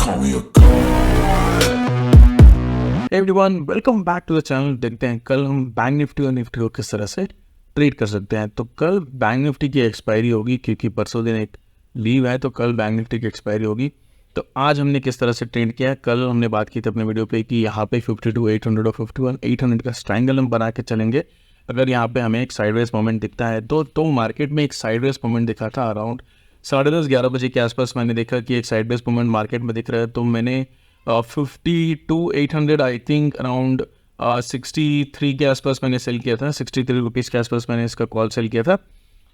call me a god. Everyone welcome back to the channel. देखते हैं कल हम बैंक निफ्टी और निफ्टी को किस तरह से ट्रेड कर सकते हैं। तो कल बैंक निफ्टी की एक्सपायरी होगी, क्योंकि परसों दिन एक लीव है, तो कल बैंक निफ्टी की एक्सपायरी होगी। तो आज हमने किस तरह से ट्रेड किया है, कल हमने बात की थी अपने वीडियो पे कि यहाँ पे 52,800 और 51,800 का ट्रायंगल हम बना के चलेंगे। अगर यहाँ पे हमें एक साइडवेज मोमेंट दिखता है तो मार्केट में एक साइडवेज मोमेंट दिखा था अराउंड 10:30-11 बजे के आसपास। मैंने देखा कि एक साइडवेज मोमेंट मार्केट में दिख रहा है, तो मैंने 52,800 आई थिंक अराउंड 63 के आसपास मैंने सेल किया था, 63 रुपीज़ के आसपास मैंने इसका कॉल सेल किया था।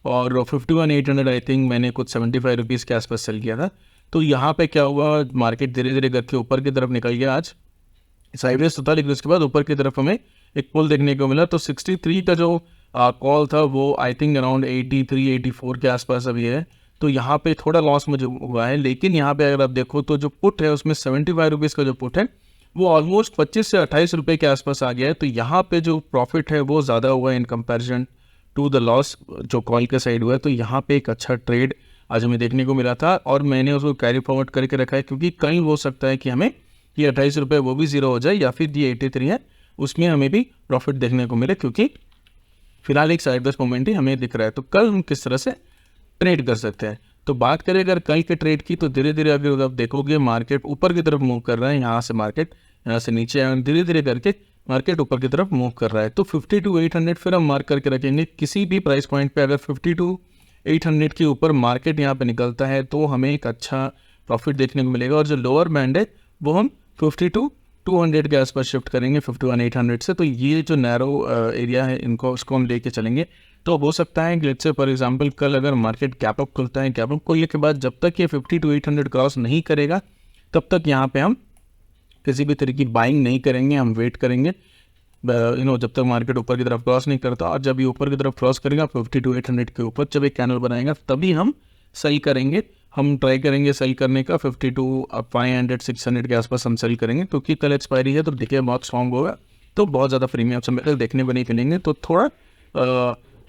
और 51,800 आई थिंक मैंने कुछ 75 रुपीज़ के आसपास सेल किया था। तो यहाँ पे क्या हुआ, मार्केट धीरे धीरे करके ऊपर की तरफ निकल गया। आज साइडवेज तो था, लेकिन उसके बाद ऊपर की तरफ हमें एक पुल देखने को मिला। तो 63 का जो कॉल था वो आई थिंक अराउंड 83-84 के आसपास अभी है। तो यहाँ पे थोड़ा लॉस मुझे हुआ है, लेकिन यहाँ पे अगर आप देखो तो जो पुट है उसमें 75 रुपीज़ का जो पुट है वो ऑलमोस्ट 25 से 28 रुपये के आसपास आ गया है। तो यहाँ पे जो प्रॉफिट है वो ज़्यादा हुआ है in comparison to the loss जो कॉल के साइड हुआ है। तो यहाँ पे एक अच्छा ट्रेड आज हमें देखने को मिला था और मैंने उसको कैरी फॉरवर्ड करके रखा है, क्योंकि कहीं हो सकता है कि हमें ये 28 रुपये वो भी ज़ीरो हो जाए, या फिर ये 83 है उसमें हमें भी प्रॉफिट देखने को मिले, क्योंकि फिलहाल एक साइडवेज मोमेंट ही हमें दिख रहा है। तो कल हम किस तरह से ट्रेड कर सकते हैं, तो बात करें अगर कल के ट्रेड की, तो धीरे धीरे अगर आप देखोगे मार्केट ऊपर की तरफ मूव कर रहा है। यहाँ से मार्केट यहाँ से नीचे धीरे धीरे करके मार्केट ऊपर की तरफ मूव कर रहा है। तो 52,800 फिर हम मार्क करके रखेंगे। किसी भी प्राइस पॉइंट पे अगर 52,800 के ऊपर मार्केट यहाँ पे निकलता है तो हमें एक अच्छा प्रॉफिट देखने को मिलेगा। और जो लोअर बैंड है वो हम 52,200 के आसपास शिफ्ट करेंगे 51,800 से। तो ये जो नैरो एरिया है इनको उसको हम लेके चलेंगे। तो हो सकता है कि लेट्स से फॉर एग्जांपल कल अगर मार्केट गैप अप खुलता है, गैप अप खुलने के बाद जब तक ये 52,800 क्रॉस नहीं करेगा तब तक यहाँ पे हम किसी भी तरह की बाइंग नहीं करेंगे, हम वेट करेंगे जब तक मार्केट ऊपर की तरफ क्रॉस नहीं करता। और जब ये ऊपर की तरफ क्रॉस करेगा 52,800 के ऊपर जब एक कैंडल बनाएगा तभी हम सेल करेंगे। हम ट्राई करेंगे सेल करने का 52,500-600 के आसपास हम सेल करेंगे, क्योंकि कल एक्सपायरी है तो देखिए बहुत स्ट्रॉन्ग होगा, तो बहुत ज़्यादा प्रीमियम समय देखने को नहीं मिलेंगे। तो थोड़ा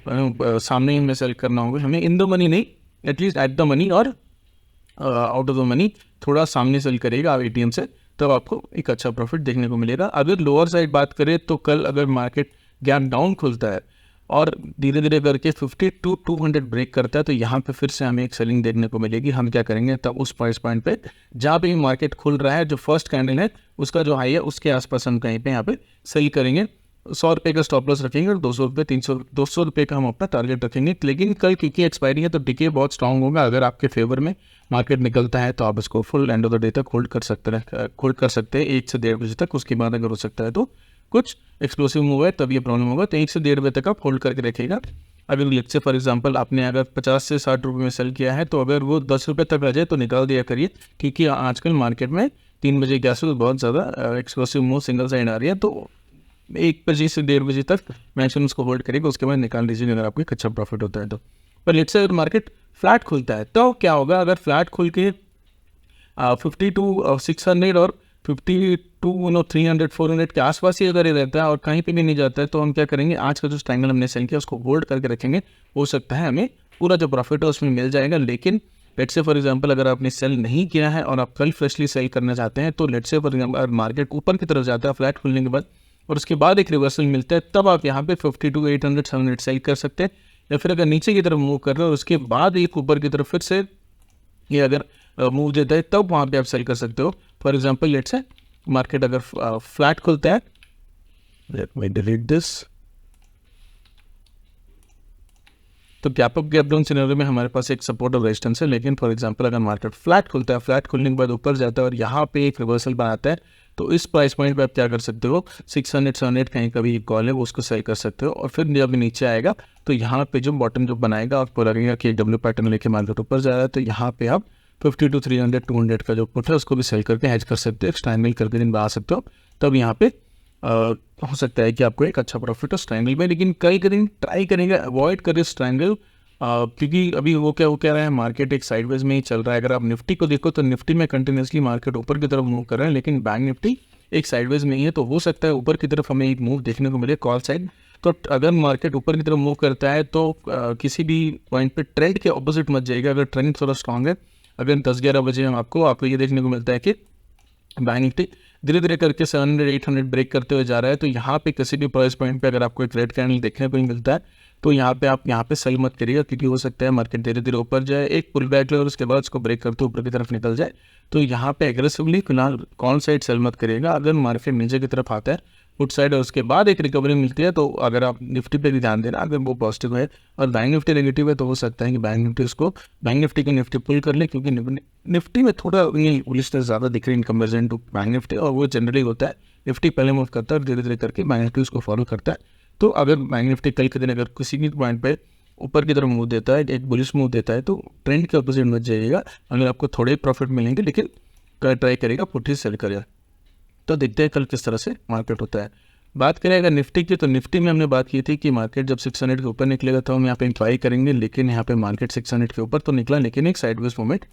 सामने ही हमें सेल करना होगा, हमें इन द मनी नहीं, एटलीस्ट एट द मनी और आउट ऑफ द मनी थोड़ा सामने सेल करेगा आप एटीएम से, तब आपको एक अच्छा प्रॉफिट देखने को मिलेगा। अगर लोअर साइड बात करें तो कल अगर मार्केट गैप डाउन खुलता है और धीरे धीरे करके 52,200 ब्रेक करता है तो यहाँ पे फिर से हमें एक सेलिंग देखने को मिलेगी। हम क्या करेंगे तब उस प्राइस पॉइंट पे जहाँ पे मार्केट खुल रहा है, जो फर्स्ट कैंडल है उसका जो हाई है उसके आसपास हम कहीं पे यहाँ पे सेल करेंगे। 100 रुपये का स्टॉप लॉस रखेंगे और 200 रुपये 200 रुपये का हम अपना टारगेट रखेंगे। लेकिन कल क्योंकि एक्सपायरी है तो डिके बहुत स्ट्रांग होगा। अगर आपके फेवर में मार्केट निकलता है तो आप इसको full end of the day तक होल्ड कर सकते हैं 1 से 1.5 बजे तक। उसके बाद अगर हो सकता है तो कुछ एक्सप्लोसिव मूव है तब ये प्रॉब्लम होगा, तो 1 से 1.5 बजे तक आप होल्ड करके रखेगा। अगर लेट्स से फॉर एग्जांपल आपने अगर 50 से 60 रुपये में सेल किया है तो अगर वो 10 रुपये तक आ जाए तो निकाल दिया करिए, क्योंकि आजकल मार्केट में 3 बजे के आसपास बहुत ज़्यादा एक्सप्लोसिव मूव सिंगल साइड आ रही है। तो 1 बजे से 1.5 बजे तक मैक्सिमम उसको होल्ड करेगा, उसके बाद निकाल लीजिए अगर आपको एक अच्छा प्रॉफिट होता है तो। पर लेट्स से अगर मार्केट फ्लैट खुलता है तो क्या होगा, अगर फ्लैट खुल के 52,600 और 52,300-400 के आसपास ही अगर ये रहता है और कहीं पे भी नहीं जाता है तो हम क्या करेंगे, आज का जो ट्रायंगल हमने सेल किया उसको होल्ड करके रखेंगे। हो सकता है हमें पूरा जो प्रॉफिट है उसमें मिल जाएगा। लेकिन लेट्स से फॉर एग्जांपल अगर आपने सेल नहीं किया है और आप कल फ्रेशली सेल करना चाहते हैं तो लेट्स से फॉर एग्जांपल अगर मार्केट ऊपर की तरफ जाता है फ्लैट खुलने के बाद और उसके बाद एक रिवर्सल मिलता है, तब आप यहाँ पे 52,800-700 सेल कर सकते हैं। या फिर अगर नीचे की तरफ मूव कर रहे हो और उसके बाद एक ऊपर की तरफ फिर से ये अगर मूव देता है तब वहाँ पे आप सेल कर सकते हो। For example let's say market अगर फ्लैट खुलता है, लेट मी डिलीट दिस, तो gap up gap down scenario में हमारे पास एक सपोर्ट और रेजिस्टेंस है। लेकिन फॉर एग्जांपल अगर मार्केट फ्लैट खुलता है, फ्लैट खुलने के बाद ऊपर जाता है और यहाँ पे एक रिवर्सल बनाता है, तो इस प्राइस पॉइंट पे आप क्या कर सकते हो, 600-700 कहीं का भी कॉल है वो उसको सेल कर सकते हो। और फिर जब नीचे आएगा तो यहाँ पे जो बॉटम जो बनाएगा आपको लगेगा कि डब्ल्यू पैटर्न लेके मार्केट ऊपर जा रहा है, तो यहाँ पे आप 52,300-200 का जो पुट है उसको भी सेल करके हेज कर सकते हो, ट्रायंगल करके दिन बना सकते हो। तब यहाँ पे हो सकता है कि आपको एक अच्छा प्रॉफिट हो इस ट्रायंगल में। लेकिन कई दिन ट्राई करेंगे अवॉइड करें इस ट्रायंगल, क्योंकि अभी वो कह रहा है मार्केट एक साइडवेज में ही चल रहा है। अगर आप निफ्टी को देखो तो निफ्टी में कंटिन्यूसली मार्केट ऊपर की तरफ मूव कर रहा है, लेकिन बैंक निफ्टी एक साइडवेज में ही है। तो हो सकता है ऊपर की तरफ हमें एक मूव देखने को मिले कॉल साइड। तो अगर मार्केट ऊपर की तरफ मूव करता है तो किसी भी पॉइंट पे ट्रेंड के ऑपोजिट मत जाइएगा। अगर ट्रेंड थोड़ा स्ट्रांग है, अगर 10-11 बजे आपको ये देखने को मिलता है कि बैंक निफ्टी धीरे धीरे करके 700-800 ब्रेक करते हुए जा रहा है। तो यहाँ पे किसी भी प्राइस पॉइंट पे अगर आपको एक रेड कैंडल देखने को मिलता है तो यहाँ पे आप यहाँ पे सेल मत करिएगा, क्योंकि हो सकता है मार्केट धीरे धीरे ऊपर जाए, एक पुल बैक ले और उसके बाद उसको ब्रेक करते ऊपर की तरफ निकल जाए। तो यहाँ पे एग्रेसिवली फिलहाल कौन साइड सेल मत करिएगा। अगर मार्केट नीचे की तरफ आता है पुट साइड और उसके बाद एक रिकवरी मिलती है, तो अगर आप निफ्टी पे भी ध्यान देना, अगर वो पॉजिटिव है और बैंक निफ्टी नेगेटिव है तो हो सकता है कि बैंक निफ्टी की निफ्टी पुल कर ले, क्योंकि निफ्टी में थोड़ा बुलिशनेस ज़्यादा दिख रही है in comparison to bank Nifty, और वो जनरली होता है निफ्टी पहले मूव करता है और धीरे धीरे करके बैंक निफ्टी उसको फॉलो करता है। तो अगर बैंक निफ्टी कल के दिन अगर किसी भी पॉइंट पे ऊपर की तरफ मूव देता है, एक बुलिश मूव देता है, तो ट्रेंड के अपोजिट मत जाइएगा। अगर आपको थोड़े प्रॉफिट मिलेंगे लेकिन ट्राई करेगा पुट ही सेल करेगा। तो देखते हैं कल किस तरह से मार्केट होता है। बात करें अगर निफ्टी की, तो निफ्टी में हमने बात की थी कि मार्केट जब 600 के ऊपर निकलेगा तो हम यहाँ पे इंक्वायरी करेंगे, लेकिन यहाँ पे मार्केट 600 के ऊपर तो निकला लेकिन एक साइडवेज मूवमेंट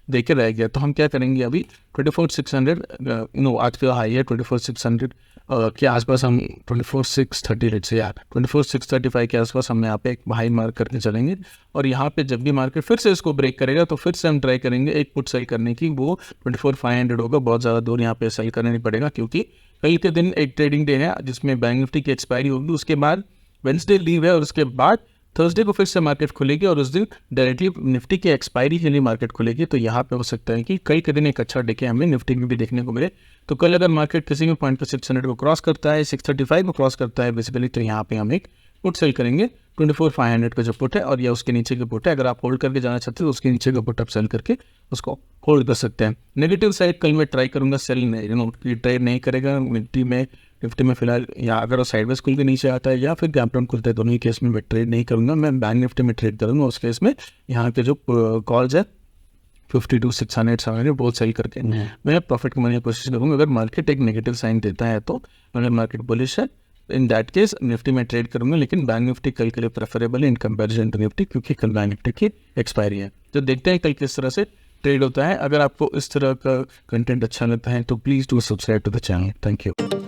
देखे रह गया। तो हम क्या करेंगे अभी 24,600 आज का हाई है 24,600 के आसपास, हम 24,630 रेट से यार 24,635 के आसपास हम यहाँ पे एक हाई मार्क करके चलेंगे। और यहाँ पे जब भी मार्केट फिर से इसको ब्रेक करेगा तो फिर से हम ट्राई करेंगे एक पुट सेल करने की, वो 24,500 होगा। बहुत ज़्यादा दूर यहाँ पे सेल करना नहीं पड़ेगा, क्योंकि कल के दिन एक ट्रेडिंग डे है जिसमें बैंक निफ्टी की एक्सपायरी होगी, उसके बाद वेंसडे लीव है और उसके बाद थर्सडे को फिर से मार्केट खुलेगी और उस दिन डायरेक्टली निफ्टी की एक्सपायरी के लिए मार्केट खुलेगी। तो यहाँ पे हो सकता है कि कल के दिन एक अच्छा डे हमें निफ्टी में भी देखने को मिले। तो कल अगर मार्केट किसी भी पॉइंट पर 600 को क्रॉस करता है, 635 को क्रॉस करता है बेसिकली, तो यहाँ पे हम एक पुट सेल करेंगे 24,500 का जो पुट है, और या उसके नीचे के पुट है। अगर आप होल्ड करके जाना चाहते हैं तो उसके नीचे का पुट आप सेल करके उसको होल्ड कर सकते हैं। नेगेटिव साइड कल मैं ट्राई करूँगा सेल नहीं ट्रेड नहीं करेगा निफ्टी में फिलहाल, या अगर वो साइडवेज खुल के नीचे आता है या फिर गैप डाउन खुलता है, दोनों ही केस में मैं ट्रेड नहीं करूँगा। मैं बैंक निफ्टी में ट्रेड करूँगा। उस केस में यहाँ के जो कॉल्स है 52,600-700 बहुत सही करके मैं प्रॉफिट कमाने की कोशिश करूँगा। अगर मार्केट एक नेगेटिव साइन देता है तो अगर मार्केट बुलिश है इन दैट केस निफ्टी में ट्रेड करूँगा, लेकिन बैंक निफ्टी कल के लिए प्रेफरेबल है इन कंपैरिजन टू निफ्टी, क्योंकि कल बैंक निफ्टी की एक्सपायरी है। तो देखते हैं कल किस तरह से ट्रेड होता है। अगर आपको इस तरह का कंटेंट अच्छा लगता है तो please do subscribe to the channel. Thank you.